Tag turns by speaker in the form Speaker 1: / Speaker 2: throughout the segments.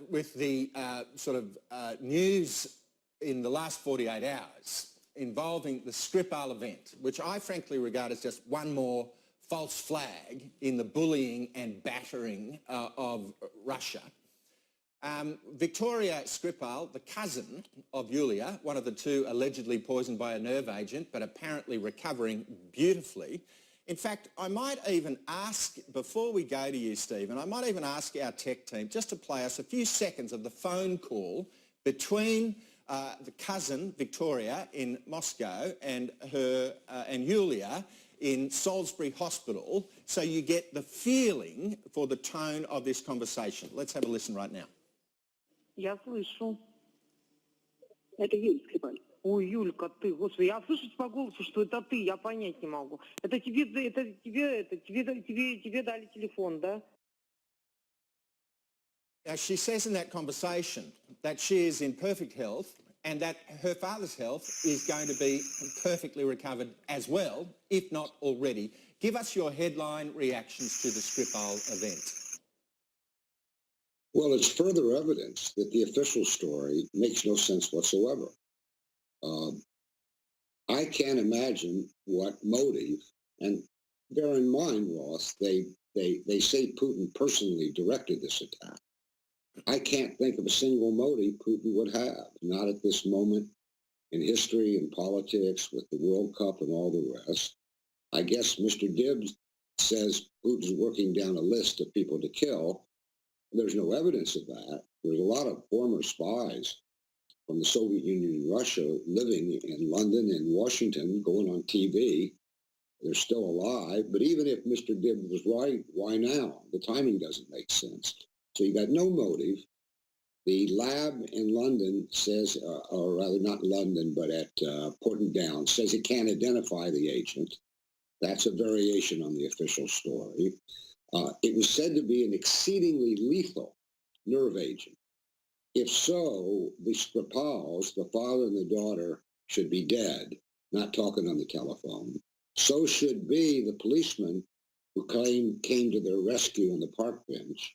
Speaker 1: with the news in the last 48 hours involving the Skripal event, which I frankly regard as just one more false flag in the bullying and battering of Russia. Victoria Skripal, the cousin of Yulia, one of the two allegedly poisoned by a nerve agent, but apparently recovering beautifully. In fact, I might even ask, before we go to you, Stephen, I might even ask our tech team just to play us a few seconds of the phone call between the cousin, Victoria, in Moscow and her and Yulia in Salisbury Hospital, so you get the feeling for the tone of this conversation. Let's have a listen right now.
Speaker 2: Я слышу. Это Юль Скрипаль. Ой, Юлька, ты, господи, я слышать по голосу, что это ты, я понять не могу. Тебе дали телефон, да?
Speaker 1: Now, she says in that conversation that she is in perfect health and that her father's health is going to be perfectly recovered as well, if not already. Give us your headline reactions to the Skripal event.
Speaker 3: Well, it's further evidence that the official story makes no sense whatsoever. I can't imagine what motive, and bear in mind, Ross, they say Putin personally directed this attack. I can't think of a single motive Putin would have, not at this moment in history and politics with the World Cup and all the rest. I guess Mr. Gibbs says Putin's working down a list of people to kill. There's no evidence of that. There's a lot of former spies from the Soviet Union and Russia living in London and Washington, going on TV. They're still alive. But even if Mr. Gibbs was right, why now? The timing doesn't make sense. So you got no motive. The lab in London says, or rather not London, but at Porton Down, says it can't identify the agent. That's a variation on the official story. It was said to be an exceedingly lethal nerve agent. If so, the Skripals, the father and the daughter, should be dead, not talking on the telephone. So should be the policeman who came to their rescue on the park bench.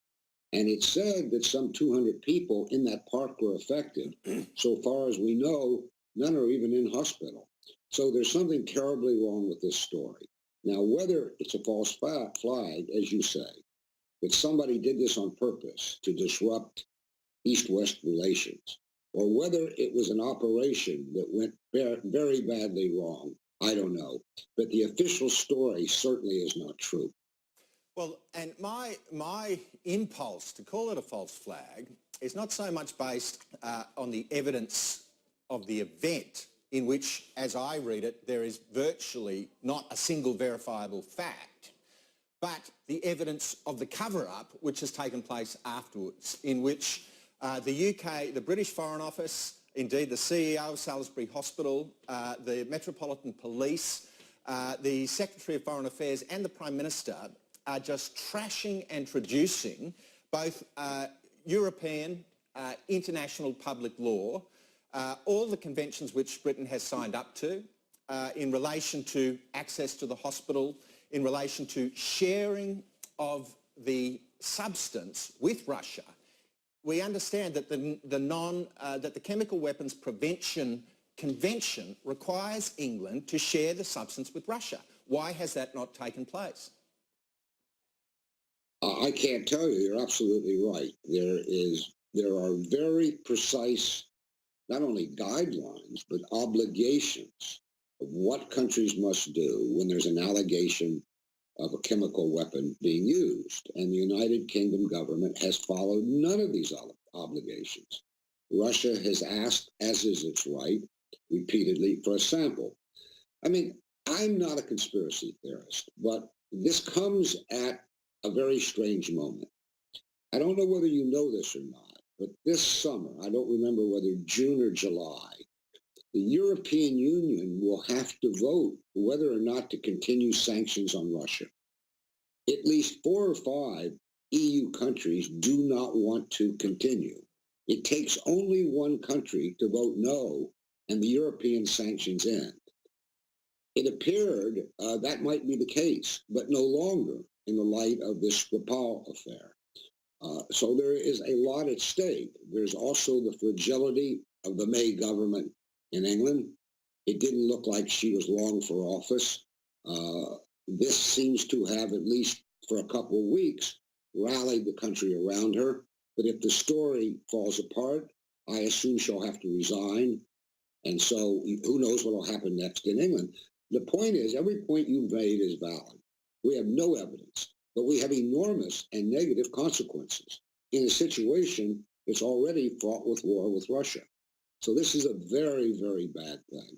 Speaker 3: And it said that some 200 people in that park were affected. So far as we know, none are even in hospital. So there's something terribly wrong with this story. Now, whether it's a false flag, as you say, that somebody did this on purpose to disrupt East-West relations, or whether it was an operation that went very badly wrong, I don't know. But the official story certainly is not true.
Speaker 1: Well, and my impulse to call it a false flag is not so much based on the evidence of the event, in which, as I read it, there is virtually not a single verifiable fact, but the evidence of the cover-up which has taken place afterwards, in which the UK, the British Foreign Office, indeed the CEO of Salisbury Hospital, the Metropolitan Police, the Secretary of Foreign Affairs and the Prime Minister are just trashing and traducing both European, international public law, all the conventions which Britain has signed up to in relation to access to the hospital, in relation to sharing of the substance with Russia. We understand that that the Chemical Weapons Prevention Convention requires England to share the substance with Russia. Why has that not taken place?
Speaker 3: I can't tell you. You're absolutely right. There are very precise, not only guidelines, but obligations of what countries must do when there's an allegation of a chemical weapon being used. And the United Kingdom government has followed none of these obligations. Russia has asked, as is its right, repeatedly for a sample. I mean, I'm not a conspiracy theorist, but this comes at a very strange moment. I don't know whether you know this or not, but this summer, I don't remember whether June or July, the European Union will have to vote whether or not to continue sanctions on Russia. At least 4 or 5 EU countries do not want to continue. It takes only one country to vote no, and the European sanctions end. It appeared that might be the case, but no longer in the light of this Skripal affair. So there is a lot at stake. There's also the fragility of the May government in England. It didn't look like she was long for office. This seems to have, at least for a couple of weeks, rallied the country around her. But if the story falls apart, I assume she'll have to resign. And so who knows what will happen next in England. The point is, every point you've made is valid. We have no evidence, but we have enormous and negative consequences in a situation that's already fought with war with Russia. So this is a very, very bad thing.